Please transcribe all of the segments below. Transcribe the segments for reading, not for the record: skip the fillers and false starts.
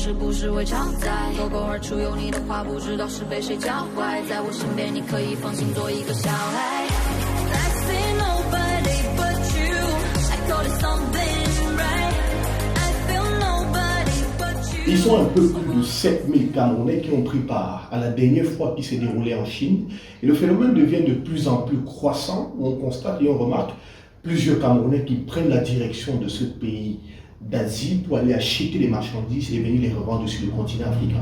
是不是会常在？脱口而出有你的话，不知道是被谁教坏。在我身边，你可以放心做一个小孩。I see nobody but you. I call it something right. I feel nobody but you. Ils sont un peu plus de 7000 Camerounais qui ont pris part à la dernière fois qui s'est déroulée en Chine. Et le phénomène devient de plus en plus croissant. On constate et on remarque plusieurs Camerounais qui prennent la direction de ce pays d'Asie pour aller acheter des marchandises et venir les revendre sur le continent africain.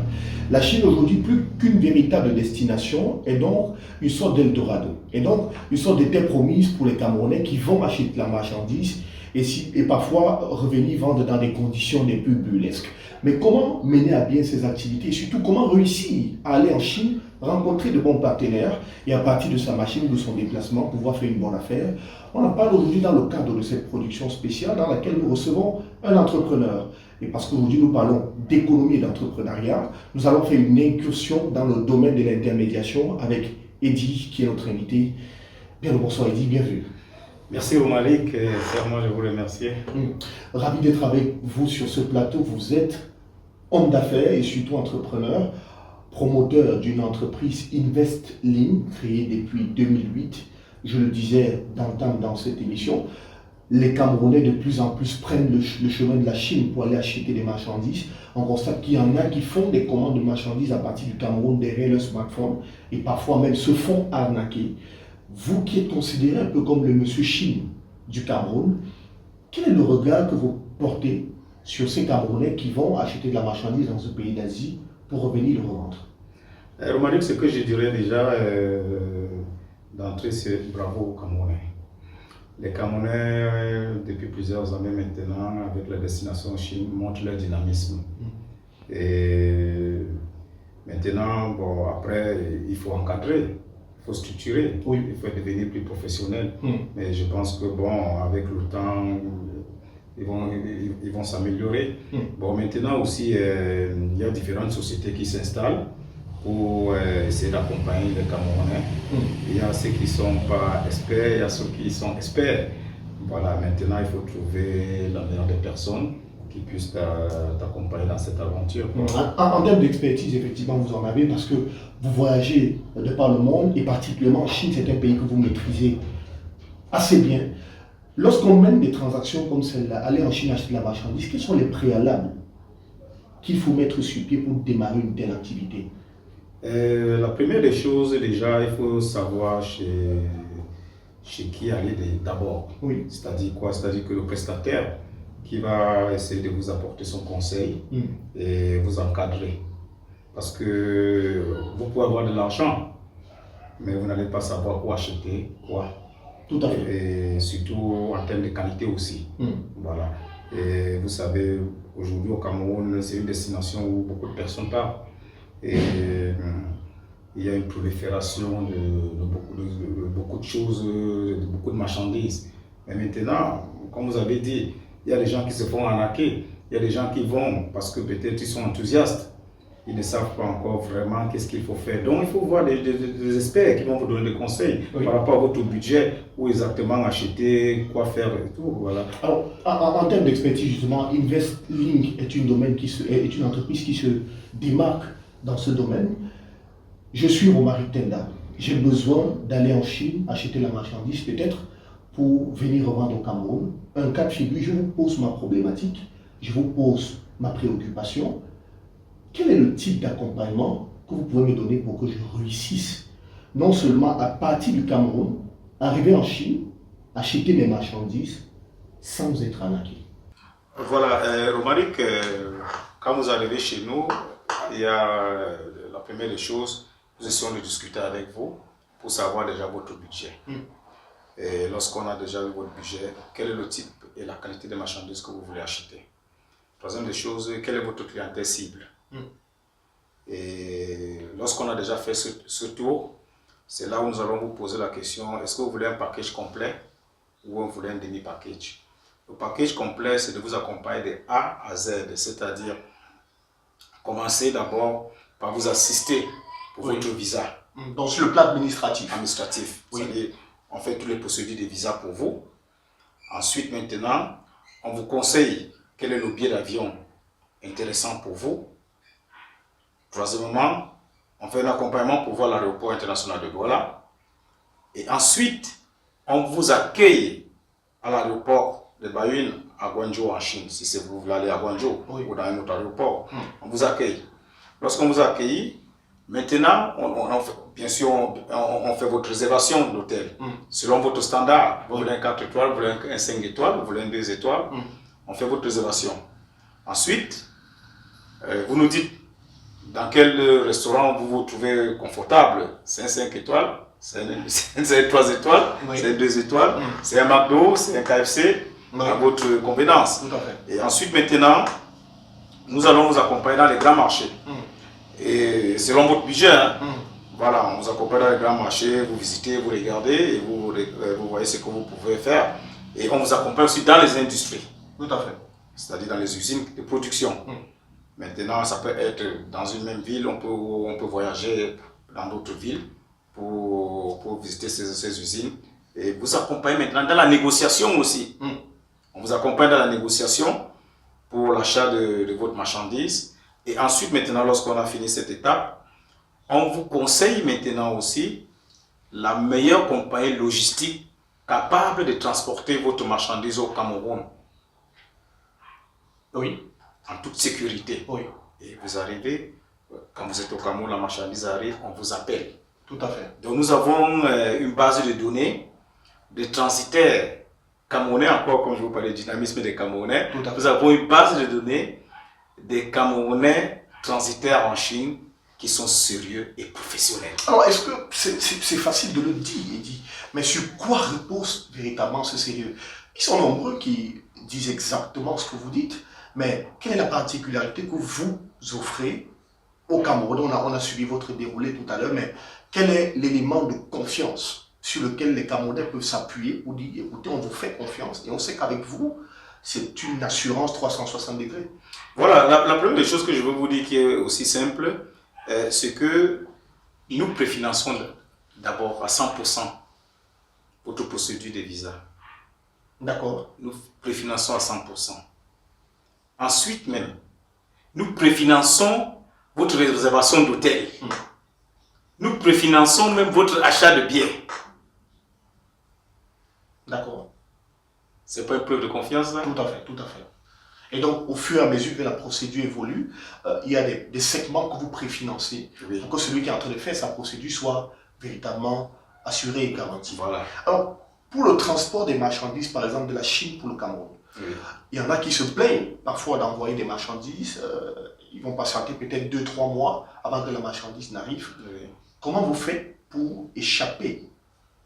La Chine aujourd'hui, plus qu'une véritable destination, est donc une sorte d'Eldorado. Et donc une sorte de terre promise pour les Camerounais qui vont acheter la marchandise et parfois revenir vendre dans des conditions les plus burlesques. Mais comment mener à bien ces activités et surtout comment réussir à aller en Chine, rencontrer de bons partenaires et à partir de sa machine ou de son déplacement pouvoir faire une bonne affaire? On en parle aujourd'hui dans le cadre de cette production spéciale dans laquelle nous recevons un entrepreneur. Et parce qu'aujourd'hui nous parlons d'économie et d'entrepreneuriat, nous allons faire une incursion dans le domaine de l'intermédiation avec Eddy qui est notre invité. Bien le bonsoir Eddy, bienvenue. Merci Omalik, vraiment je vous remercie. Ravi d'être avec vous sur ce plateau. Vous êtes homme d'affaires et surtout entrepreneur, promoteur d'une entreprise InvestLink créée depuis 2008. Je le disais dans cette émission, les Camerounais de plus en plus prennent le chemin de la Chine pour aller acheter des marchandises. On constate qu'il y en a qui font des commandes de marchandises à partir du Cameroun derrière leur smartphone et parfois même se font arnaquer. Vous qui êtes considéré un peu comme le monsieur Chine du Cameroun, quel est le regard que vous portez sur ces Camerounais qui vont acheter de la marchandise dans ce pays d'Asie pour revenir le revendre? Romanique, ce que je dirais déjà d'entrée, c'est bravo aux Camerounais. Les Camerounais, depuis plusieurs années maintenant, avec la destination Chine, montrent leur dynamisme. Et maintenant, bon, après, il faut encadrer. Il faut structurer, oui. Il faut devenir plus professionnel. Mais je pense que bon, avec le temps, ils vont s'améliorer. Bon, maintenant aussi, il y a différentes sociétés qui s'installent pour essayer d'accompagner les Camerounais. Il y a ceux qui ne sont pas experts, il y a ceux qui sont experts. Voilà, maintenant il faut trouver la meilleure des personnes qui puissent t'accompagner dans cette aventure. En termes d'expertise, effectivement, vous en avez parce que vous voyagez de par le monde et particulièrement en Chine, c'est un pays que vous maîtrisez assez bien. Lorsqu'on mène des transactions comme celle-là, aller en Chine acheter de la marchandise, quels sont les préalables qu'il faut mettre sur pied pour démarrer une telle activité? La première des choses, déjà, il faut savoir chez qui aller d'abord. Oui. C'est-à-dire quoi? C'est-à-dire que le prestataire qui va essayer de vous apporter son conseil et vous encadrer. Parce que vous pouvez avoir de l'argent, mais vous n'allez pas savoir où acheter quoi. Tout à fait. Et surtout en termes de qualité aussi. Voilà. Et vous savez, aujourd'hui au Cameroun, c'est une destination où beaucoup de personnes partent. Et il y a une prolifération de beaucoup de choses, de beaucoup de marchandises. Mais maintenant, comme vous avez dit, il y a des gens qui se font arnaquer, il y a des gens qui vont parce que peut-être ils sont enthousiastes, ils ne savent pas encore vraiment qu'est-ce qu'il faut faire. Donc il faut voir des experts qui vont vous donner des conseils par rapport à votre budget, où exactement acheter, quoi faire et tout. Voilà. Alors, en termes d'expertise, justement, InvestLink est une entreprise qui se démarque dans ce domaine. Je suis Romaric Tenda. J'ai besoin d'aller en Chine acheter la marchandise, peut-être pour venir revendre au Cameroun. Un cas de figure, je vous pose ma problématique, je vous pose ma préoccupation. Quel est le type d'accompagnement que vous pouvez me donner pour que je réussisse, non seulement à partir du Cameroun, arriver en Chine, acheter mes marchandises sans être arnaqué? Voilà, Romaric, quand vous arrivez chez nous, il y a la première des choses, nous essayons de discuter avec vous pour savoir déjà votre budget. Et lorsqu'on a déjà vu votre budget, quel est le type et la qualité des marchandises que vous voulez acheter. Troisième des choses, quelle est votre clientèle cible. Et lorsqu'on a déjà fait ce tour, c'est là où nous allons vous poser la question, est-ce que vous voulez un package complet ou vous voulez un demi-package? Le package complet, c'est de vous accompagner de A à Z, c'est-à-dire commencer d'abord par vous assister pour votre visa. Donc sur le plan administratif. C'est-à-dire, on fait toutes les procédures de visa pour vous. Ensuite, maintenant, on vous conseille quel est le billet d'avion intéressant pour vous. Troisièmement, on fait un accompagnement pour voir l'aéroport international de Douala. Et ensuite, on vous accueille à l'aéroport de Bayonne à Guangzhou en Chine, si vous voulez aller à Guangzhou ou dans un autre aéroport. On vous accueille. Lorsqu'on vous accueille, maintenant, bien sûr, on fait votre réservation d'hôtel selon votre standard. Vous voulez un 4 étoiles, vous voulez un 5 étoiles, vous voulez un 2 étoiles. On fait votre réservation. Ensuite, vous nous dites dans quel restaurant vous vous trouvez confortable. C'est un 5 étoiles, c'est un 3 étoiles, c'est un 2 étoiles, c'est un McDo, c'est un KFC, à votre convenance. Tout à fait. Et ensuite, maintenant, nous allons vous accompagner dans les grands marchés. Et selon votre budget, voilà, on vous accompagne dans les grands marchés, vous visitez, vous regardez et vous voyez ce que vous pouvez faire. Et on vous accompagne aussi dans les industries. Tout à fait. C'est-à-dire dans les usines de production. Maintenant, ça peut être dans une même ville, on peut voyager dans d'autres villes pour visiter ces usines. Et vous accompagnez maintenant dans la négociation aussi. On vous accompagne dans la négociation pour l'achat de votre marchandise. Et ensuite, maintenant, lorsqu'on a fini cette étape, on vous conseille maintenant aussi la meilleure compagnie logistique capable de transporter votre marchandise au Cameroun. Oui. En toute sécurité. Oui. Et vous arrivez, quand vous êtes au Cameroun, la marchandise arrive, on vous appelle. Tout à fait. Donc nous avons une base de données de transitaires camerounais, encore comme je vous parlais du dynamisme des Camerounais. Nous avons une base de données des Camerounais transitaires en Chine qui sont sérieux et professionnels. Alors, est-ce que c'est facile de le dire, Eddy, mais sur quoi repose véritablement ce sérieux? Ils sont nombreux qui disent exactement ce que vous dites, mais quelle est la particularité que vous offrez au Cameroun? On a suivi votre déroulé tout à l'heure, mais quel est l'élément de confiance sur lequel les Camerounais peuvent s'appuyer pour dire, écoutez, on vous fait confiance et on sait qu'avec vous, c'est une assurance 360 degrés. Voilà, la première des choses que je veux vous dire qui est aussi simple, c'est que nous préfinançons d'abord à 100% votre procédure de visa. D'accord. Nous préfinançons à 100%. Ensuite même, nous préfinançons votre réservation d'hôtel. Nous préfinançons même votre achat de billets. D'accord. C'est pas une preuve de confiance, là? Tout à fait, tout à fait. Et donc, au fur et à mesure que la procédure évolue, il y a des segments que vous préfinancez pour que celui qui est en train de faire sa procédure soit véritablement assuré et garanti. Voilà. Alors, pour le transport des marchandises, par exemple, de la Chine pour le Cameroun, il y en a qui se plaignent parfois d'envoyer des marchandises. Ils vont patienter peut-être 2-3 mois avant que la marchandise n'arrive. Comment vous faites pour échapper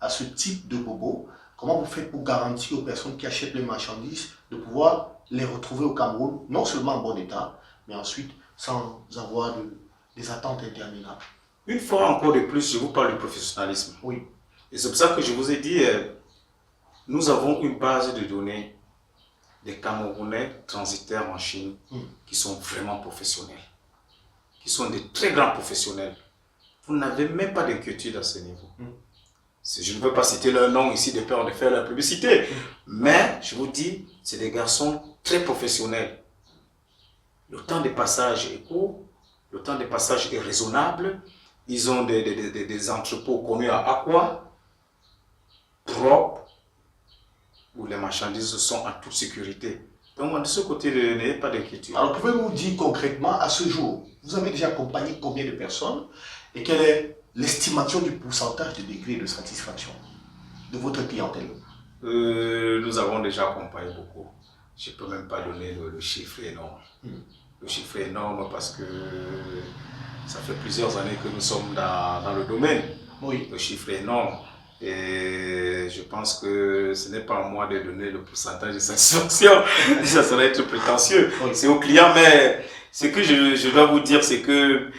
à ce type de bobo? Comment vous faites pour garantir aux personnes qui achètent les marchandises de pouvoir les retrouver au Cameroun, non seulement en bon état, mais ensuite sans avoir des attentes interminables? Une fois encore de plus, je vous parle du professionnalisme. Oui. Et c'est pour ça que je vous ai dit, nous avons une base de données des Camerounais transitaires en Chine qui sont vraiment professionnels, qui sont des très grands professionnels. Vous n'avez même pas d'inquiétude à ce niveau. Je ne veux pas citer leur nom ici de peur de faire la publicité, mais je vous dis, c'est des garçons très professionnels. Le temps de passage est court, le temps de passage est raisonnable. Ils ont des entrepôts connus à Aqua, propres, où les marchandises sont en toute sécurité. Donc, de ce côté, n'ayez pas d'inquiétude. Alors, pouvez-vous dire concrètement, à ce jour, vous avez déjà accompagné combien de personnes et quelle est l'estimation du pourcentage de degré de satisfaction de votre clientèle? Nous avons déjà accompagné beaucoup. Je ne peux même pas donner le chiffre énorme. Le chiffre est énorme parce que ça fait plusieurs années que nous sommes dans le domaine. Oui. Le chiffre est énorme. Et je pense que ce n'est pas à moi de donner le pourcentage de satisfaction. Ça serait être prétentieux. Oui. C'est aux clients, mais ce que je dois vous dire, c'est que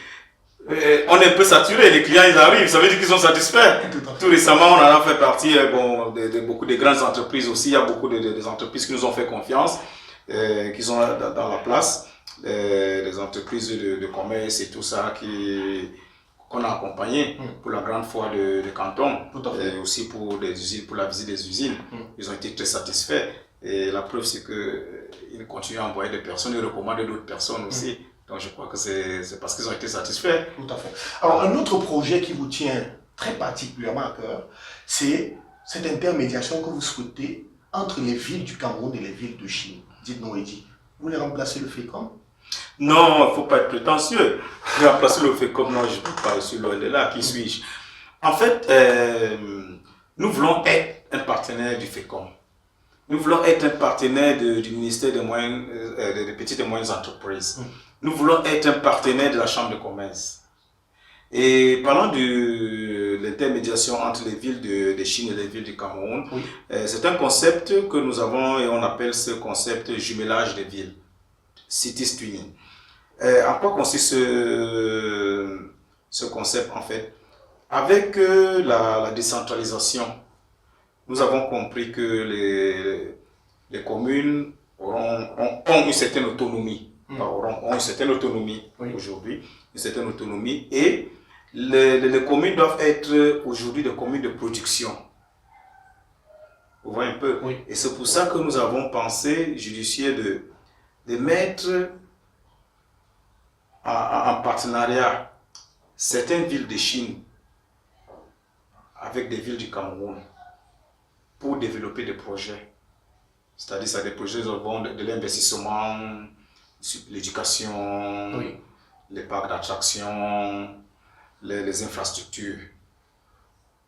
on est un peu saturé. Les clients, ils arrivent, ça veut dire qu'ils sont satisfaits. Tout récemment, on en a fait partie de beaucoup de grandes entreprises aussi. Il y a beaucoup des entreprises qui nous ont fait confiance, qui sont dans la place. Des entreprises de commerce et tout ça qu'on a accompagné pour la grande foire de Canton, et aussi pour des usines, pour la visite des usines. Ils ont été très satisfaits. Et la preuve, c'est qu'ils continuent à envoyer des personnes, ils recommandent d'autres personnes aussi Donc je crois que c'est parce qu'ils ont été satisfaits. Tout à fait. Alors un autre projet qui vous tient très particulièrement à cœur, c'est cette intermédiation que vous souhaitez entre les villes du Cameroun et les villes de Chine. Dites-nous, Eddy, vous voulez remplacer le FECOM? Non, il ne faut pas être prétentieux. Remplacer le FECOM, non, je ne peux pas, je suis loin de là, qui suis-je? En fait, nous voulons être un partenaire du FECOM. Nous voulons être un partenaire du ministère des petites et moyennes entreprises. Nous voulons être un partenaire de la Chambre de commerce. Et parlant de l'intermédiation entre les villes de Chine et les villes du Cameroun, oui. C'est un concept que nous avons et on appelle ce concept jumelage des villes, City Twinning. En quoi consiste ce concept en fait? Avec la décentralisation, nous avons compris que les communes ont une certaine autonomie. Ont une certaine autonomie oui. Aujourd'hui, une certaine autonomie, et les communes doivent être aujourd'hui des communes de production. Vous voyez un peu? Oui. Et c'est pour ça que nous avons pensé judicieux de mettre en partenariat certaines villes de Chine avec des villes du Cameroun pour développer des projets. C'est-à-dire ça des projets de l'investissement, l'éducation, oui. Les parcs d'attraction, les infrastructures.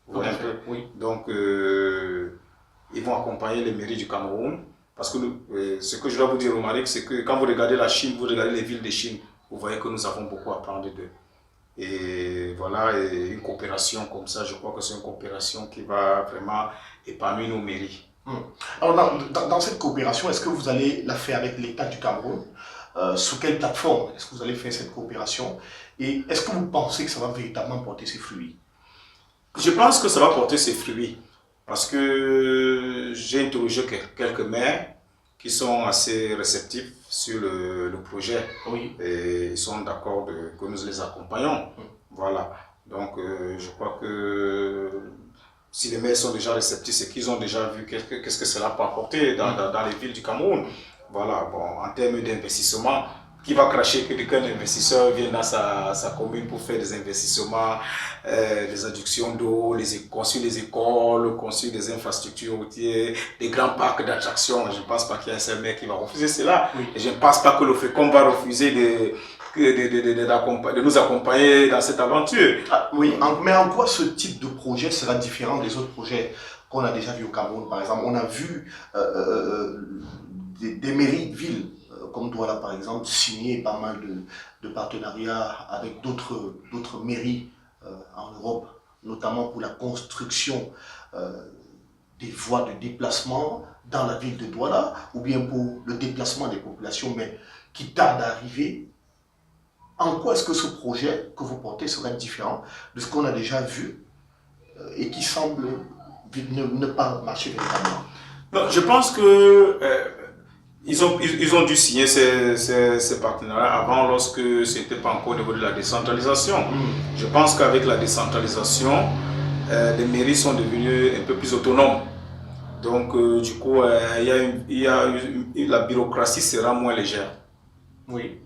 Vous voyez un peu? Oui. Donc, ils vont accompagner les mairies du Cameroun. Parce que ce que je dois vous dire, Romaric, c'est que quand vous regardez la Chine, vous regardez les villes de Chine, vous voyez que nous avons beaucoup à apprendre d'eux. Et voilà, et une coopération comme ça, je crois que c'est une coopération qui va vraiment épanouir nos mairies. Alors, dans cette coopération, est-ce que vous allez la faire avec l'État du Cameroun? Sous quelle plateforme est-ce que vous allez faire cette coopération? Et est-ce que vous pensez que ça va véritablement porter ses fruits? Je pense que ça va porter ses fruits. Parce que j'ai interrogé quelques maires qui sont assez réceptifs sur le projet. Oui. Et ils sont d'accord que nous les accompagnons. Voilà. Donc, je crois que si les maires sont déjà réceptifs, c'est qu'ils ont déjà vu qu'est-ce que cela peut apporter dans les villes du Cameroun. Voilà. Bon, en termes d'investissement, qui va cracher que qu'un investisseur vienne dans sa commune pour faire des investissements, des adductions d'eau, construire des écoles, construire des infrastructures routières, des grands parcs d'attractions. Je ne pense pas qu'il y ait un seul mec qui va refuser cela. Oui. Et je ne pense pas que le FECOM va refuser de nous accompagner dans cette aventure. Ah, oui, mais en quoi ce type de projet sera différent des autres projets qu'on a déjà vus au Cameroun? Par exemple, on a vu des mairies de villes comme Douala par exemple, signer pas mal de partenariats avec d'autres mairies en Europe, notamment pour la construction des voies de déplacement dans la ville de Douala, ou bien pour le déplacement des populations, mais qui tardent à arriver. En quoi est-ce que ce projet que vous portez serait différent de ce qu'on a déjà vu et qui semble ne pas marcher véritablement? Non, je pense que ils ont dû signer ces partenariats avant, lorsque ce n'était pas encore au niveau de la décentralisation. Je pense qu'avec la décentralisation, les mairies sont devenues un peu plus autonomes. Donc, du coup, la bureaucratie sera moins légère. Oui.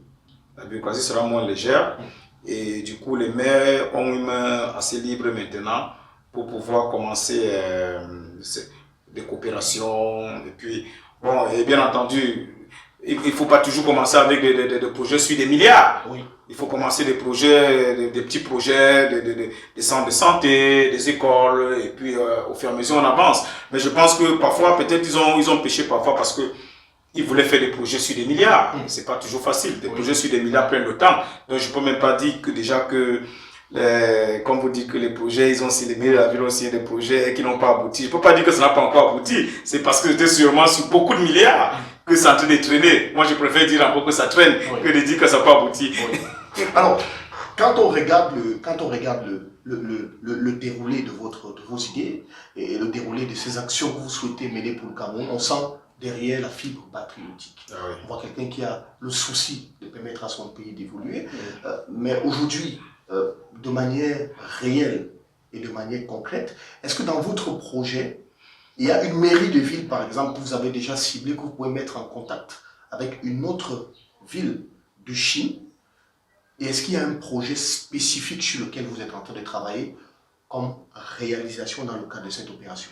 La bureaucratie sera moins légère. Et du coup, les maires ont une main assez libre maintenant pour pouvoir commencer des coopérations. Et puis, bon, et bien entendu, il ne faut pas toujours commencer avec des projets sur des milliards. Oui. Il faut commencer des projets, des petits projets, des centres de santé, des écoles, et puis au fur et à mesure on avance. Mais je pense que parfois, peut-être ils ont péché parfois parce que ils voulaient faire des projets sur des milliards. C'est pas toujours facile. Des projets sur des milliards prennent le temps. Donc je peux même pas dire que déjà que comme vous dites que les projets, ils ont signé, les mairies de la ville ont signé des projets qui n'ont pas abouti. Je peux pas dire que ça n'a pas encore abouti. C'est parce que c'était sûrement sur beaucoup de milliards que ça a en train de traîner. Moi, je préfère dire encore que ça traîne que de dire que ça n'a pas abouti. Alors, quand on regarde le déroulé de vos idées et le déroulé de ces actions que vous souhaitez mener pour le Cameroun, on sent derrière la fibre patriotique. On voit quelqu'un qui a le souci de permettre à son pays d'évoluer. Mais aujourd'hui, de manière réelle et de manière concrète, est-ce que dans votre projet, il y a une mairie de ville, par exemple, que vous avez déjà ciblée, que vous pouvez mettre en contact avec une autre ville de Chine Et est-ce qu'il y a un projet spécifique sur lequel vous êtes en train de travailler comme réalisation dans le cadre de cette opération?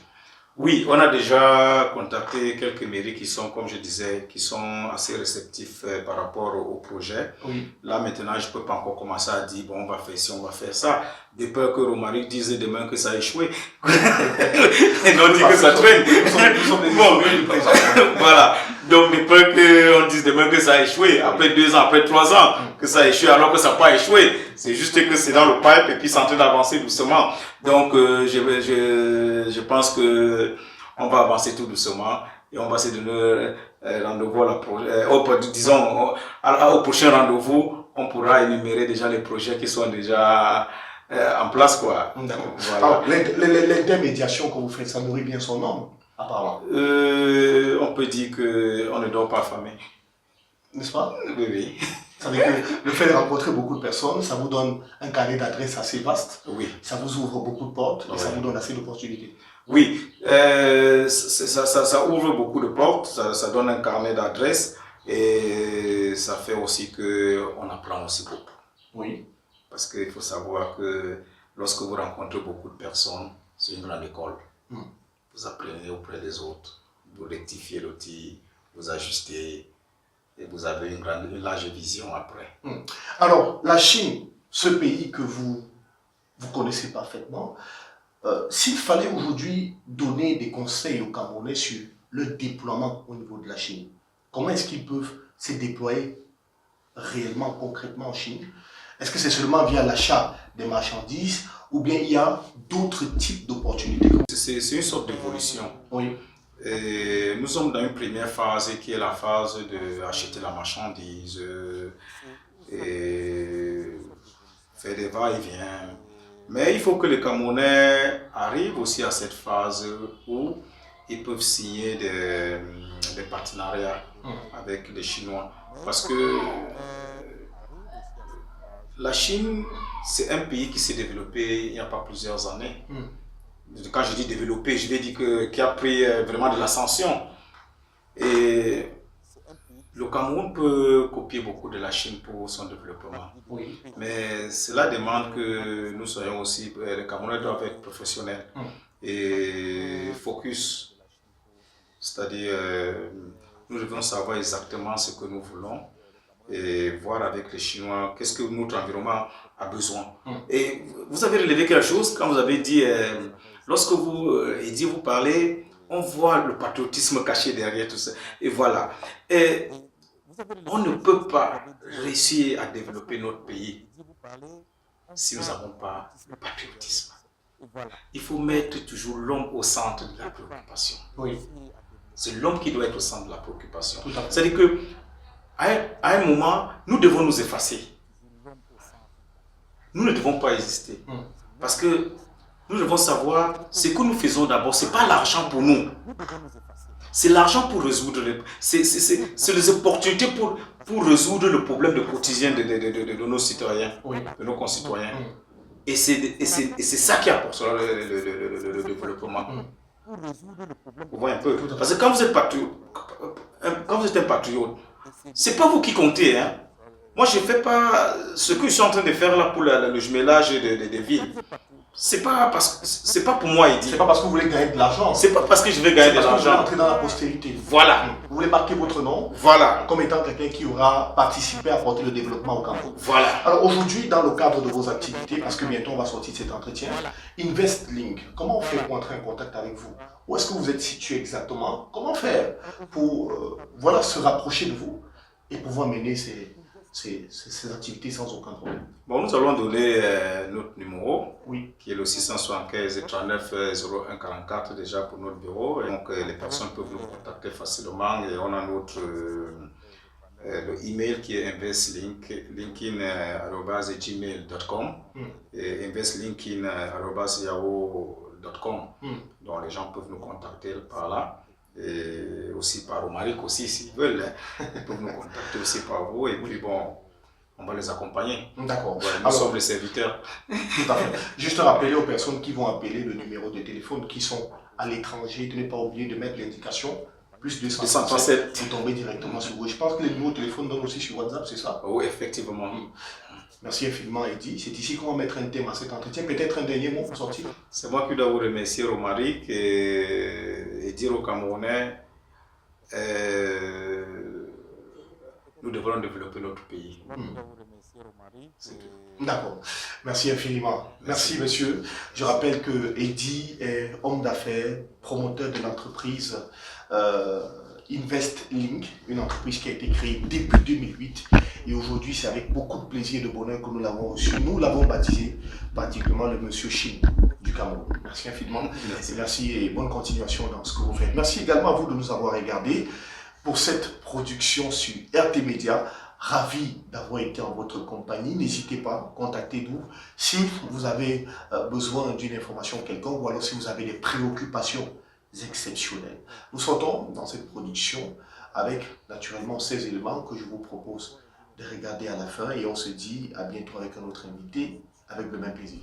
Oui, on a déjà contacté quelques mairies qui sont, comme je disais, qui sont assez réceptifs par rapport au projet. Oui. Là, maintenant, je ne peux pas encore commencer à dire, bon, on va faire ci, on va faire ça. De peur que Romaric dise demain que ça a échoué. Et non, dit que ça traîne. Bon, voilà. Donc, de peur qu'on dise demain que ça a échoué. Après 2 ans, après 3 ans, que ça a échoué alors que ça n'a pas échoué. C'est juste que c'est dans le pipe et puis c'est en train d'avancer doucement. Donc, je pense que on va avancer tout doucement et on va se donner rendez-vous au prochain rendez-vous. On pourra énumérer déjà les projets qui sont déjà en place, quoi. D'accord. Voilà. L'intermédiation que vous faites, ça nourrit bien son homme, apparemment. On peut dire qu'on ne dort pas affamé. N'est-ce pas? Oui, oui. Ça veut dire que le fait de rencontrer beaucoup de personnes, ça vous donne un carnet d'adresses assez vaste. Oui. Ça vous ouvre beaucoup de portes et ça vous donne assez d'opportunités. Oui, ça ouvre beaucoup de portes, ça donne un carnet d'adresses et ça fait aussi qu'on apprend aussi beaucoup. Oui. Parce qu'il faut savoir que lorsque vous rencontrez beaucoup de personnes, c'est une grande école. Vous apprenez auprès des autres, vous rectifiez le tir, vous ajustez et vous avez une large vision après. Alors, la Chine, ce pays que vous connaissez parfaitement, s'il fallait aujourd'hui donner des conseils aux Camerounais sur le déploiement au niveau de la Chine, comment est-ce qu'ils peuvent se déployer réellement, concrètement en Chine? Est-ce que c'est seulement via l'achat des marchandises ou bien il y a d'autres types d'opportunités? C'est une sorte d'évolution. Oui. Et nous sommes dans une première phase qui est la phase d'acheter la marchandise et faire des va-et-vient. Mais il faut que les Camerounais arrivent aussi à cette phase où ils peuvent signer des partenariats avec les Chinois. Parce que la Chine, c'est un pays qui s'est développé il n'y a pas plusieurs années. Quand je dis développé, je vais dire qui a pris vraiment de l'ascension. Et le Cameroun peut copier beaucoup de la Chine pour son développement. Oui. Mais cela demande que nous soyons aussi, les Camerounais doivent être professionnels et focus. C'est-à-dire, nous devons savoir exactement ce que nous voulons et voir avec les Chinois qu'est-ce que notre environnement a besoin. Et vous avez relevé quelque chose quand vous avez dit, lorsque vous parlez, on voit le patriotisme caché derrière tout ça. Et voilà. Et on ne peut pas réussir à développer notre pays si nous n'avons pas le patriotisme. Il faut mettre toujours l'homme au centre de la préoccupation. Oui. C'est l'homme qui doit être au centre de la préoccupation. C'est-à-dire qu'à un moment, nous devons nous effacer. Nous ne devons pas exister. Parce que nous devons savoir ce que nous faisons d'abord, ce n'est pas l'argent pour nous. C'est l'argent pour résoudre, c'est les opportunités pour résoudre le problème de quotidien de nos citoyens, de nos concitoyens. Et c'est ça qui apporte le développement. Vous voyez un peu. Parce que quand vous êtes un patriote, c'est pas vous qui comptez. Hein. Moi, je ne fais pas ce que je suis en train de faire là pour le jumelage des villes. C'est pas pour moi, il dit. C'est pas parce que vous voulez gagner de l'argent. C'est pas parce que je vais gagner de l'argent. Vous voulez entrer dans la postérité. Voilà. Vous voulez marquer votre nom. Voilà. Comme étant quelqu'un qui aura participé à apporter le développement au Cameroun. Voilà. Alors aujourd'hui, dans le cadre de vos activités, parce que bientôt on va sortir de cet entretien, InvestLink, comment on fait pour entrer en contact avec vous? Où est-ce que vous êtes situé exactement? Comment faire pour se rapprocher de vous et pouvoir mener ces activités sans aucun problème? Bon, nous allons donner notre numéro, qui est le 675 39 01 44 déjà pour notre bureau. Et donc les personnes peuvent nous contacter facilement et on a notre le email qui est investlinkin@gmail.com et investlinkin@yahoo.com. Donc les gens peuvent nous contacter par là. Et aussi par Romaric aussi s'ils veulent, ils peuvent nous contacter aussi par vous et puis bon, on va les accompagner. D'accord. Ouais, nous sommes les serviteurs. Tout à fait. Juste rappeler aux personnes qui vont appeler le numéro de téléphone qui sont à l'étranger, de ne pas oublier de mettre l'indication plus 237 pour tomber directement sur vous. Je pense que les numéros de téléphone donnent aussi sur WhatsApp, c'est ça? Oui, effectivement. Merci infiniment, Eddy. C'est ici qu'on va mettre un thème à cet entretien. Peut-être un dernier mot pour sortir. C'est moi qui dois vous remercier, Romaric, et dire aux Camerounais, nous devrons développer notre pays. D'accord. Merci infiniment. Merci, monsieur. Je rappelle que Eddy est homme d'affaires, promoteur de l'entreprise InvestLink, une entreprise qui a été créée début 2008. Et aujourd'hui, c'est avec beaucoup de plaisir et de bonheur que nous l'avons reçu. Nous l'avons baptisé particulièrement le monsieur Chine du Cameroun. Merci infiniment. Merci. Et merci et bonne continuation dans ce que vous faites. Merci également à vous de nous avoir regardés pour cette production sur RT Média. Ravi d'avoir été en votre compagnie. N'hésitez pas, contactez-nous si vous avez besoin d'une information quelconque ou alors si vous avez des préoccupations exceptionnelles. Nous sortons dans cette production avec naturellement ces éléments que je vous propose de regarder à la fin et on se dit à bientôt avec un autre invité avec le même plaisir.